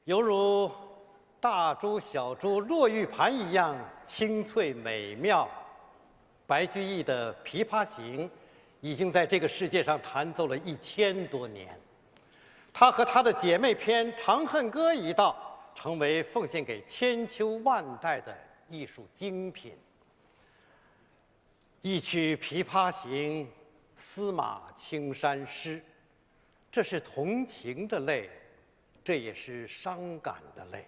犹如大珠小珠落玉盘一样清脆美妙。白居易的《琵琶行》已经在这个世界上弹奏了1000多年，他和他的姐妹篇《长恨歌》一道，成为奉献给千秋万代的艺术精品。一曲《琵琶行》，司马青衫湿，这是同情的泪，这也是伤感的泪。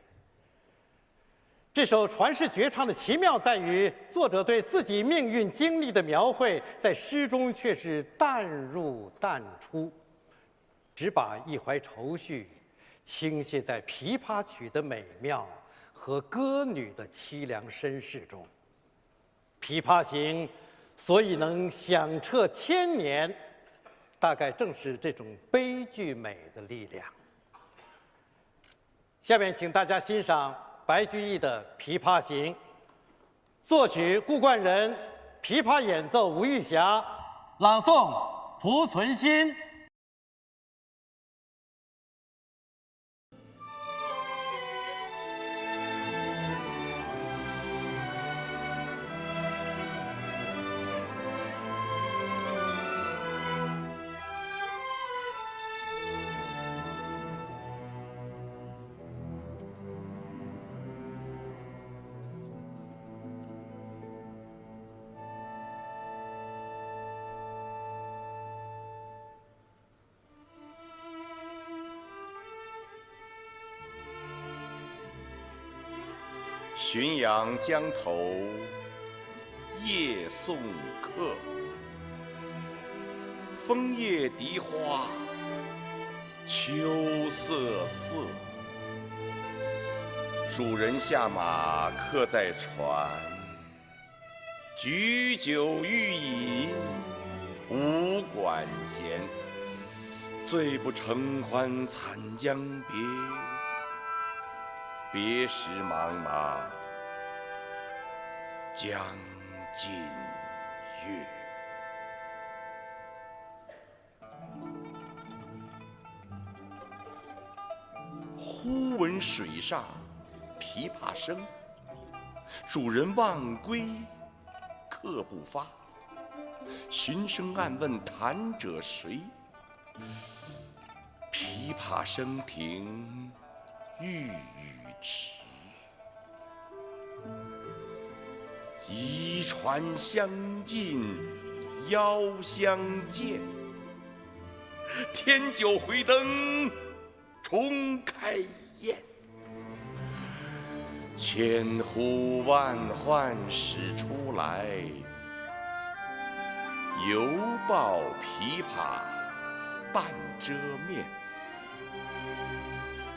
这首传世绝唱的奇妙在于，作者对自己命运经历的描绘，在诗中却是淡入淡出，只把一怀愁绪倾泻在琵琶曲的美妙和歌女的凄凉身世中。《琵琶行》所以能响彻千年，大概正是这种悲剧美的力量。下面请大家欣赏白居易的《琵琶行》，作曲顾冠仁，琵琶演奏吴玉霞，朗诵濮存昕。浔阳江头夜送客，枫叶荻花秋瑟瑟。主人下马客在船，举酒欲饮无管弦。醉不成欢惨将别，别时茫茫江浸月。忽闻水上琵琶声，主人忘归客不发。循声暗问弹者谁？琵琶声停欲语迟。移船相近邀相见，添酒回灯重开宴。千呼万唤始出来，犹抱琵琶半遮面。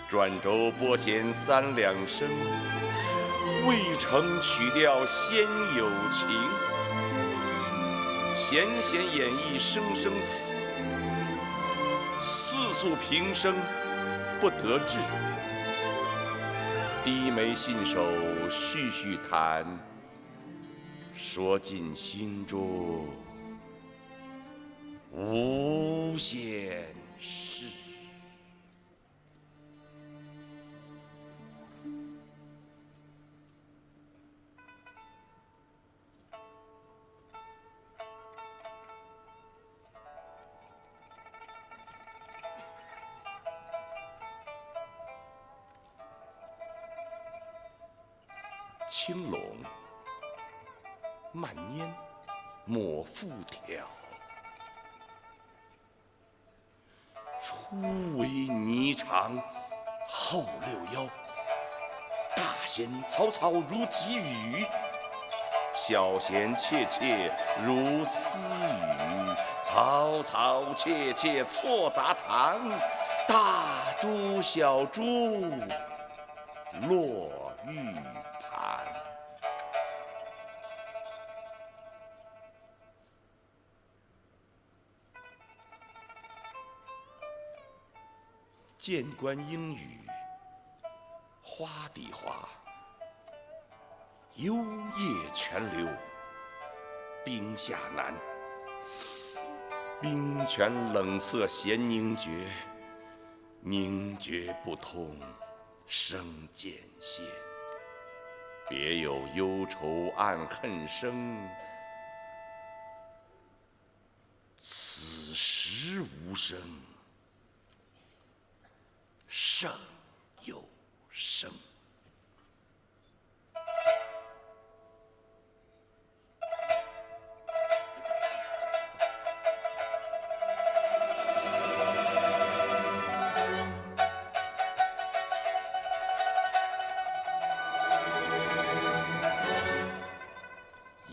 转轴拨弦3两声，未成曲调先有情。弦弦掩抑声声思，似诉平生不得志。低眉信手续续弹，说尽心中无限事。青龙慢拈抹复挑，初为霓裳后6腰。大弦嘈嘈如急雨，小弦切切如私语。嘈嘈切切错杂弹，大珠小珠落玉盘。剑关应语花底花，幽夜泉流冰下难。冰泉冷涩弦凝绝，凝绝不通生渐歇，别有忧愁暗恨生。此时无声，胜有声。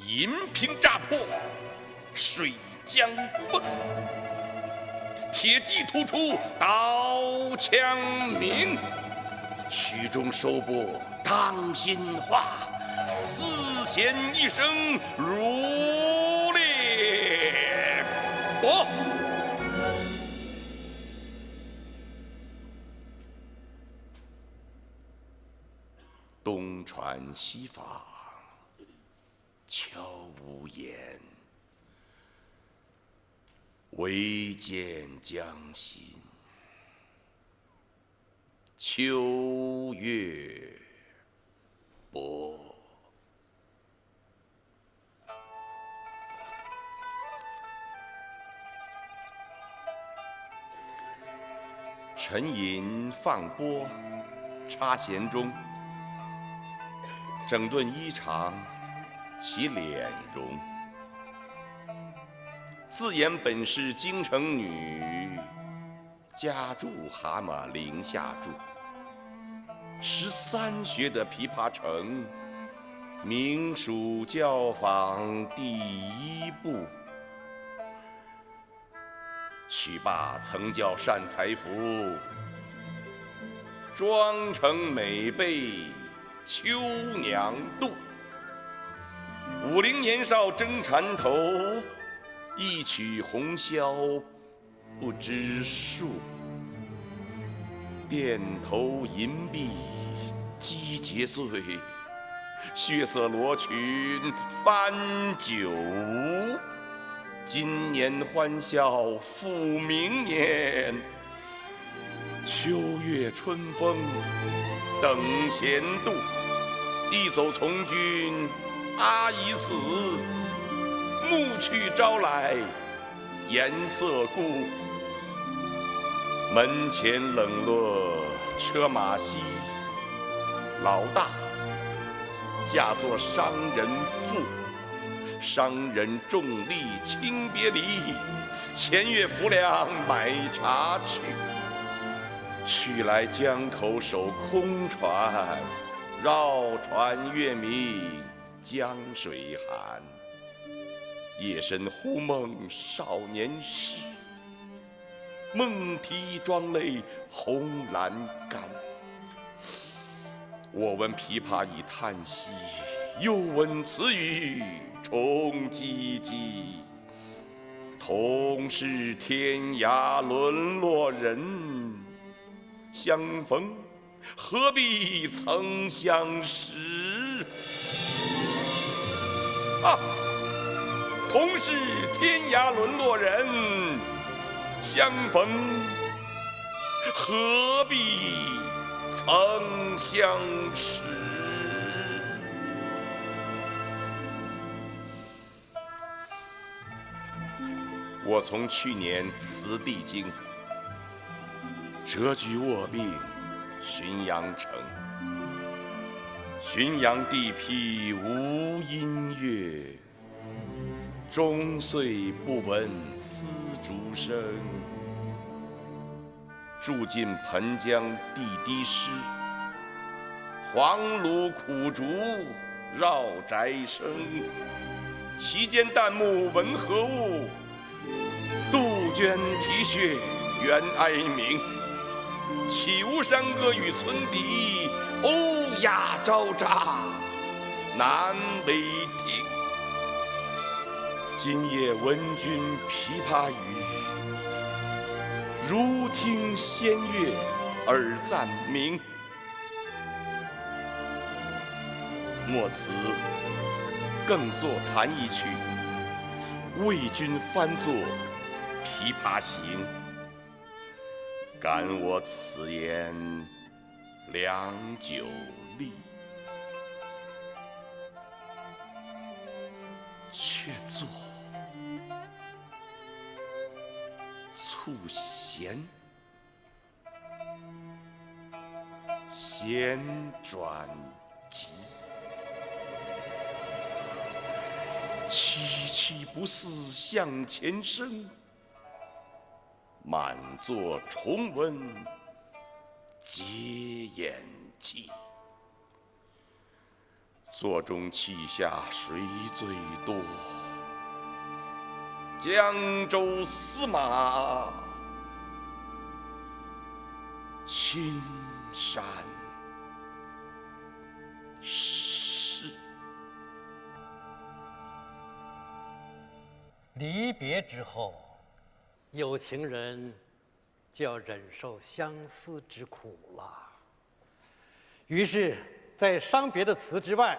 银瓶乍破，水浆迸，铁骑突出，刀枪鸣。曲终收拨当心话，丝弦一声如裂帛。东传西舫，悄无言，唯见江心，秋月薄。沉吟放拨，插弦中，整顿衣裳，其脸容。自言本是京城女，家住蛤蟆陵下住。13学的琵琶成，名属教坊第1部。曲罢曾教善才服，妆成每被秋娘妒。50年少争缠头，一曲红绡不知数。钿头银篦击节碎，血色罗裙翻酒污。今年欢笑复明年，秋月春风等闲度。一走从军阿姨死，暮去朝来颜色故。门前冷落车马稀，老大嫁作商人妇。商人重利轻别离，前月浮梁买茶去。去来江口守空船，绕船月明江水寒。夜深忽梦少年时，梦啼妆泪红阑干。我闻琵琶已叹息，又闻此语重唧唧。同是天涯沦落人，相逢何必曾相识。同是天涯沦落人，相逢何必曾相识。我从去年辞帝京，谪居卧病浔阳城。浔阳地僻无音乐，终岁不闻丝竹声。住进湓江地低湿，黄芦苦竹绕宅生。其间旦暮闻何物？杜鹃啼血猿哀鸣。岂无山歌与村笛，欧哑招乍难为听。今夜闻君琵琶语，如听仙乐耳暂明。莫辞更作弹一曲，为君翻作《琵琶行》。感我此言良久立，却作促弦，弦转急，凄凄不似向前声，满座重温皆掩泣。座中泣下谁最多？江州司马青衫湿。离别之后，有情人就要忍受相思之苦了。于是，在伤别的词之外，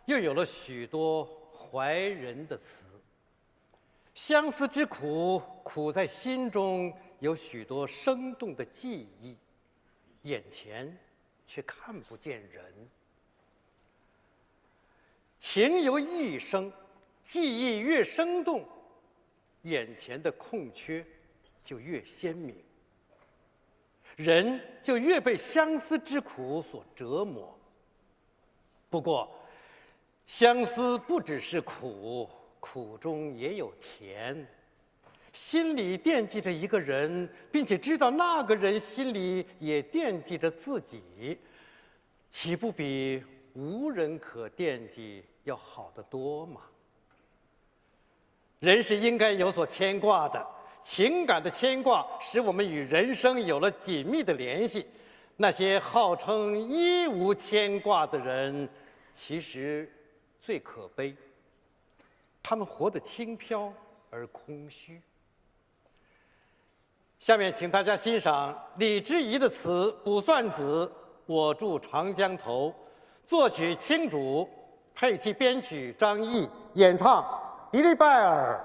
又有了许多怀人的词。相思之苦，苦在心中有许多生动的记忆，眼前却看不见人。情由意生，记忆越生动，眼前的空缺就越鲜明，人就越被相思之苦所折磨。不过，相思不只是苦，苦中也有甜。心里惦记着一个人，并且知道那个人心里也惦记着自己，岂不比无人可惦记要好得多吗？人是应该有所牵挂的，情感的牵挂使我们与人生有了紧密的联系。那些号称一无牵挂的人，其实最可悲，他们活得轻飘而空虚。下面请大家欣赏李之仪的词《卜算子·我住长江头》，作曲青竹，配器编曲张毅，演唱迪丽拜尔。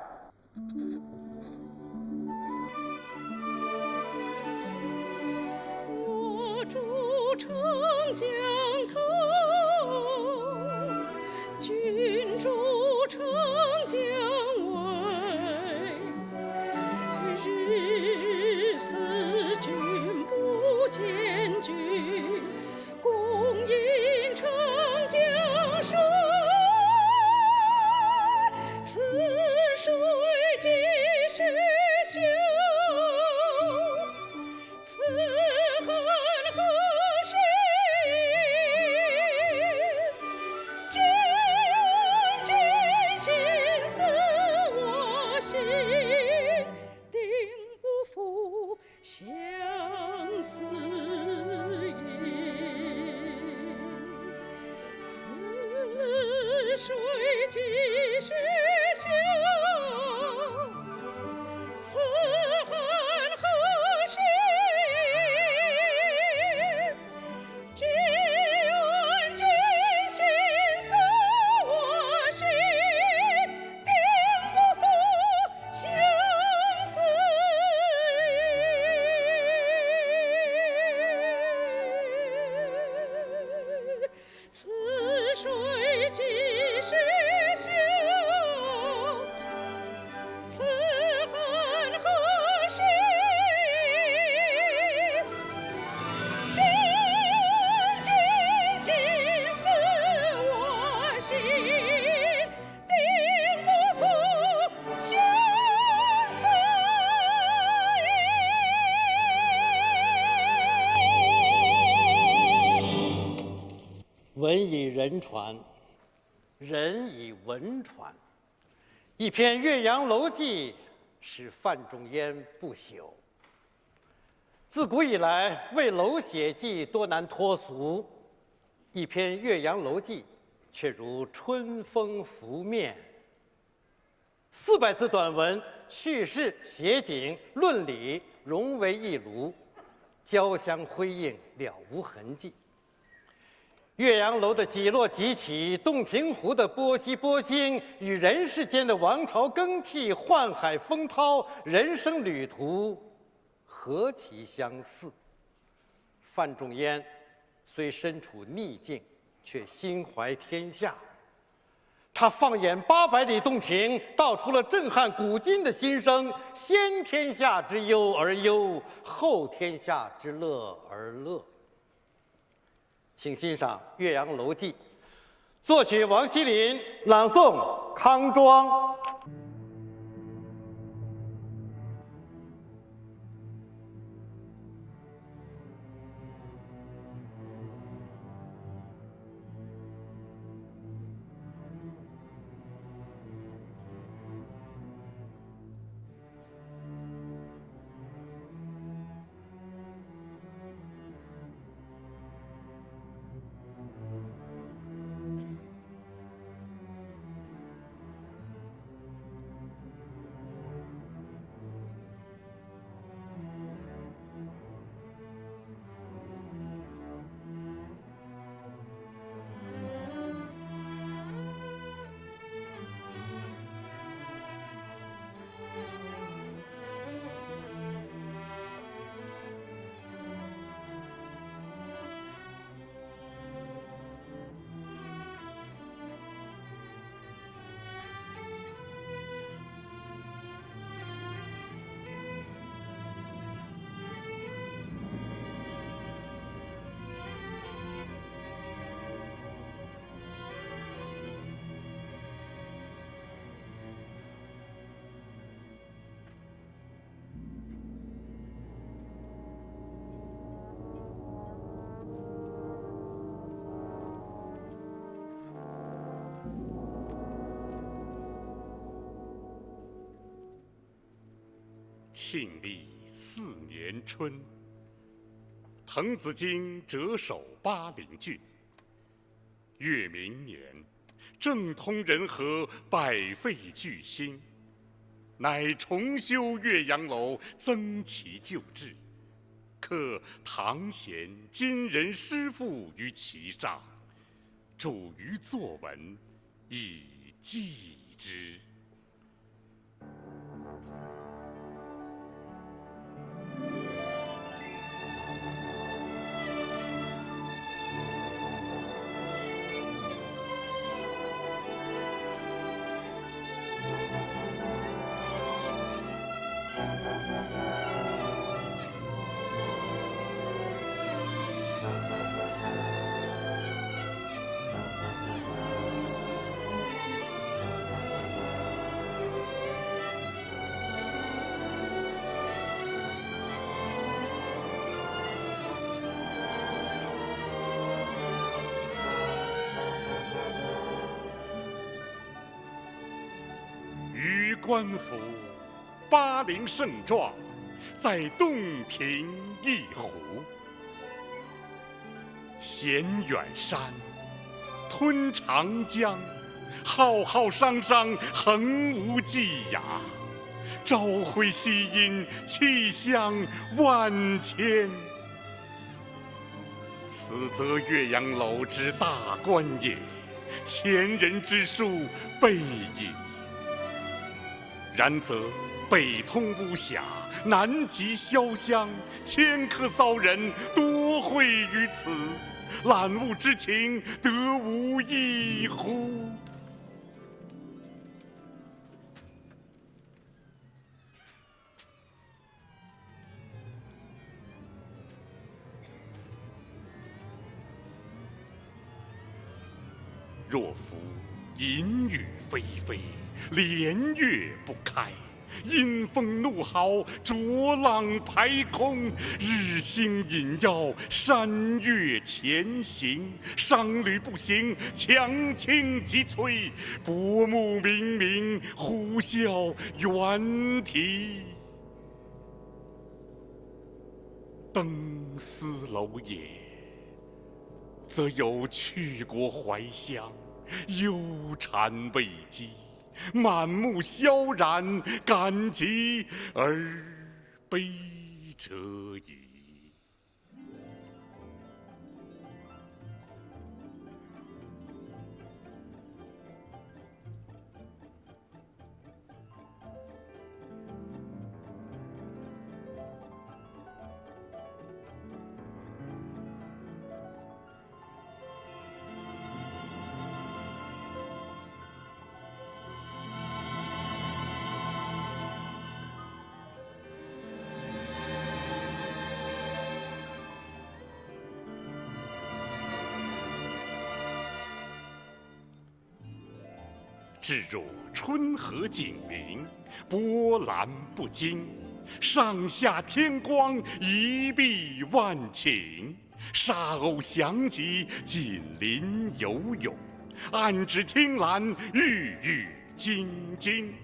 我住长江头，君住长江尾，日日思君不见君，共饮长江水。此水即是休，此恨何时？只愿君心似我心，定不负相思意。此水即是休，此恨何时？只愿君心似我心，定不负相思意。此水即是休，此恨何时？只愿君心似我心，定不负相思意。文以人传，人以文传。一篇《岳阳楼记》使范仲淹不朽。自古以来，为楼写记多难脱俗，一篇《岳阳楼记》却如春风拂面。400字短文，叙事、写景、论理融为一炉，交相辉映，了无痕迹。岳阳楼的几落几起，洞庭湖的波息波兴，与人世间的王朝更替、宦海风涛、人生旅途，何其相似！范仲淹虽身处逆境，却心怀天下。他放眼800里洞庭，道出了震撼古今的心声：先天下之忧而忧，后天下之乐而乐。请欣赏《岳阳楼记》，作曲王希林，朗诵康庄。庆历4年春，滕子京谪守巴陵郡。越明年，政通人和，百废具兴，乃重修岳阳楼，增其旧制，刻唐贤今人诗赋于其上，著于作文，以记之。官府巴陵胜状，在洞庭一湖。衔远山，吞长江，浩浩汤汤，横无际涯。朝晖夕阴，气象万千。此则岳阳楼之大观也，前人之述备矣。然则北通巫峡，南极潇湘，迁客骚人多会于此，览物之情得无异乎？若夫淫雨霏霏，连月不开，阴风怒号，浊浪排空，日星隐曜，山岳前行，商旅不行，强倾急摧，薄暮冥冥，呼啸猿啼。登斯楼也，则有去国怀乡，忧谗畏讥，满目萧然，感极而悲者矣。至若春和景明，波澜不惊；上下天光，一碧万顷。沙鸥翔集，锦鳞游泳，岸芷汀兰，郁郁晶晶。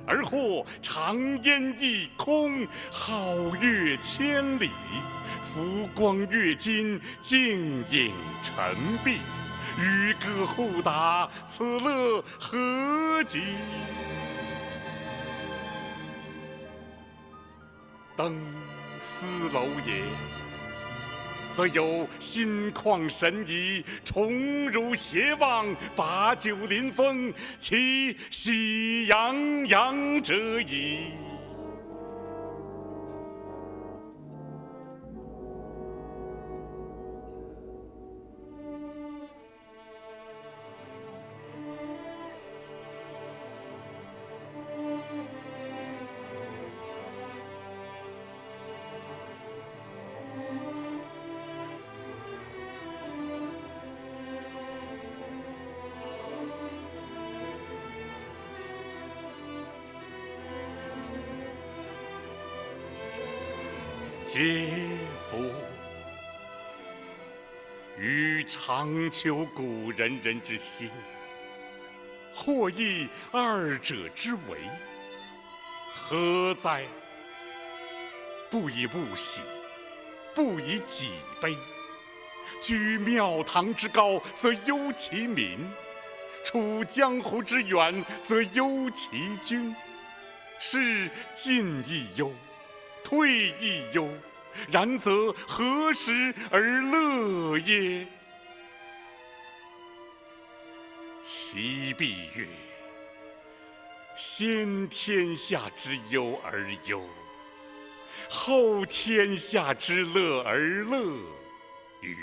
而或长烟一空，皓月千里。浮光跃金，静影沉璧。渔歌互答，此乐何极！登斯楼也，则有心旷神怡，宠辱偕忘，把酒临风，其喜洋洋者矣。嗟夫！予尝求古仁人之心，或异二者之为，何哉？不以物喜，不以己悲。居庙堂之高，则忧其民；处江湖之远，则忧其君。是进亦忧，退亦忧，然则何时而乐耶？其必曰：先天下之忧而忧，后天下之乐而乐与？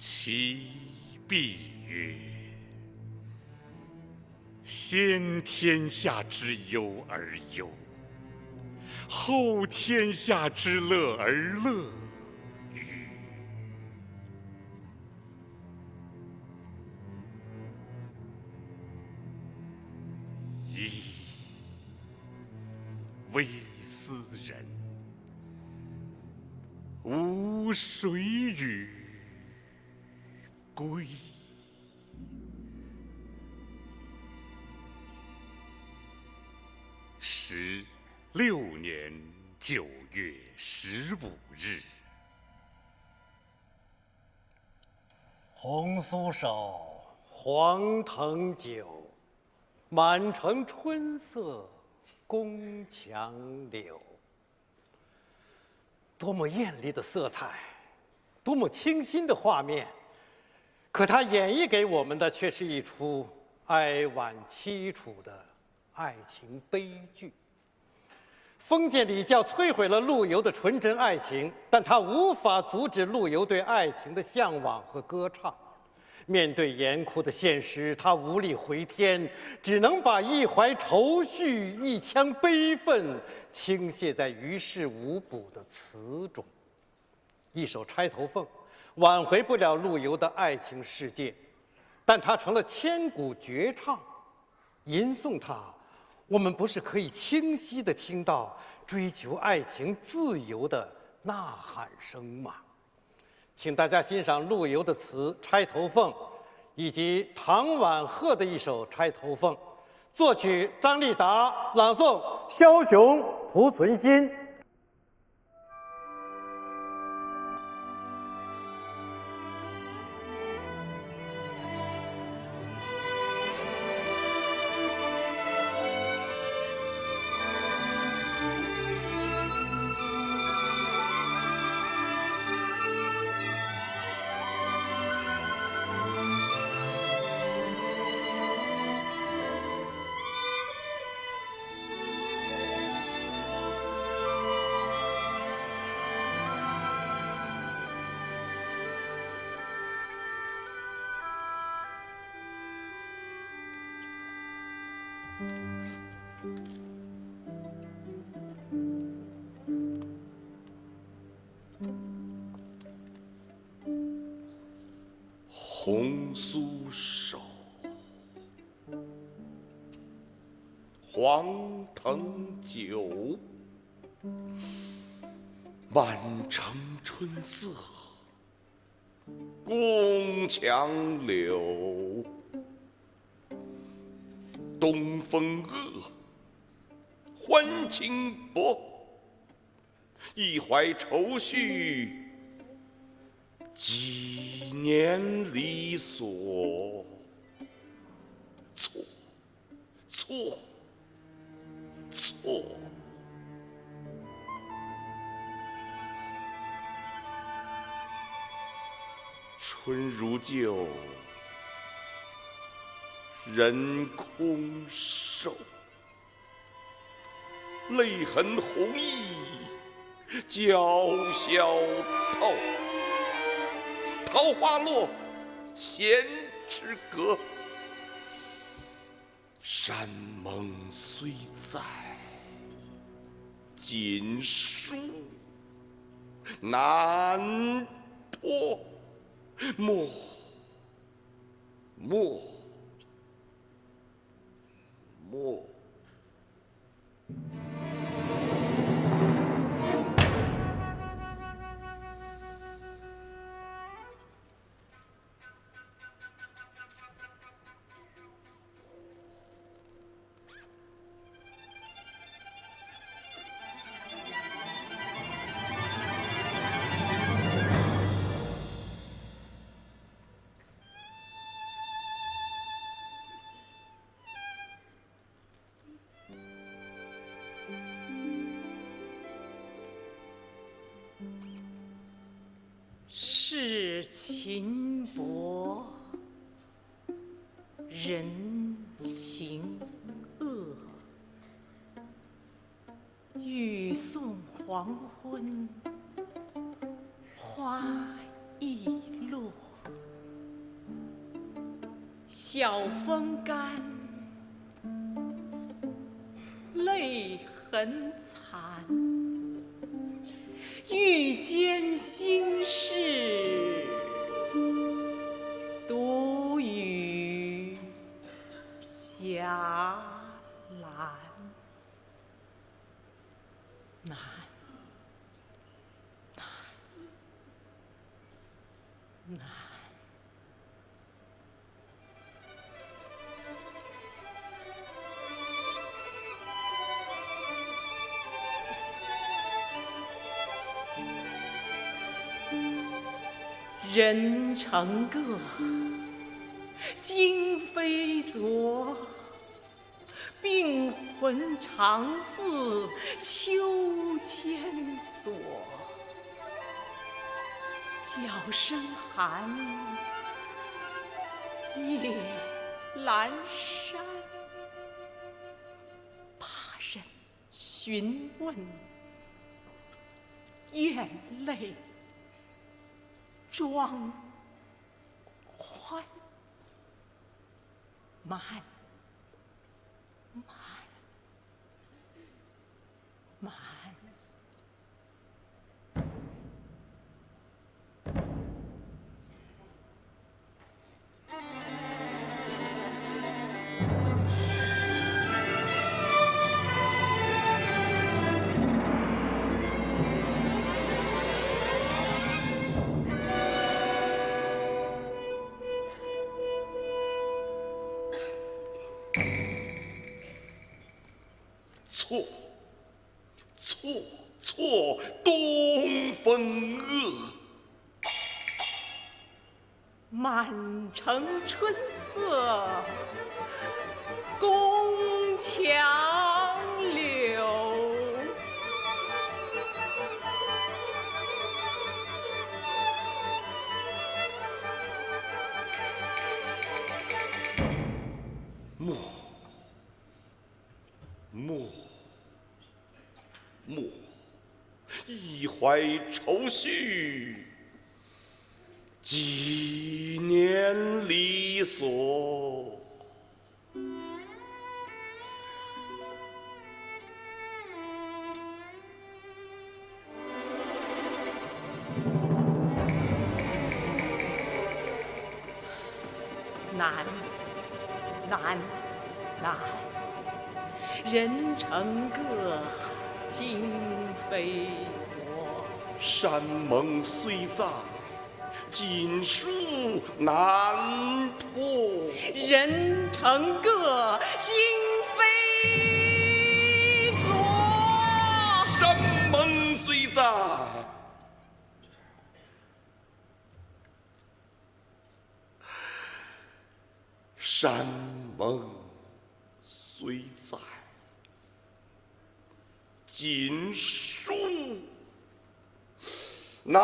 其必曰：先天下之忧而忧，后天下之乐而乐与？噫！微斯人，吾谁与归？16年9月15日，红酥手，黄藤酒，满城春色宫墙柳。多么艳丽的色彩，多么清新的画面，可它演绎给我们的却是一出哀婉凄楚的爱情悲剧。封建礼教摧毁了陆游的纯真爱情，但它无法阻止陆游对爱情的向往和歌唱。面对严酷的现实，他无力回天，只能把一怀愁绪、一腔悲愤倾泻在于事无补的词中。一首《钗头凤》挽回不了陆游的爱情世界，但它成了千古绝唱。吟诵它，我们不是可以清晰地听到追求爱情自由的呐喊声吗？请大家欣赏陆游的词《钗头凤》，以及唐婉鹤的一首《钗头凤》，作曲张立达，朗诵枭雄濮存昕。红酥手，黄藤酒，满城春色宫墙柳。东风恶，欢情薄，一怀愁绪，几年离索。错，错，错。春如旧，人空瘦，泪痕红浥鲛绡透。桃花落，闲池阁。山盟虽在，锦书难托。莫世情薄，人情恶。欲送黄昏，花易落。晓风干，泪痕残。欲笺心事，独语霞兰。难，难，难。人成各，今非昨。病魂常似秋千索。角声寒，夜阑珊。怕人询问，眼泪装欢。慢，慢，慢。错，东风恶。满城春色宫墙柳，莫一怀愁绪，纪念离索。难，人成各，今非昨。山盟虽在，锦书难托。人成各，今非昨。山盟虽在，山盟虽在，锦书难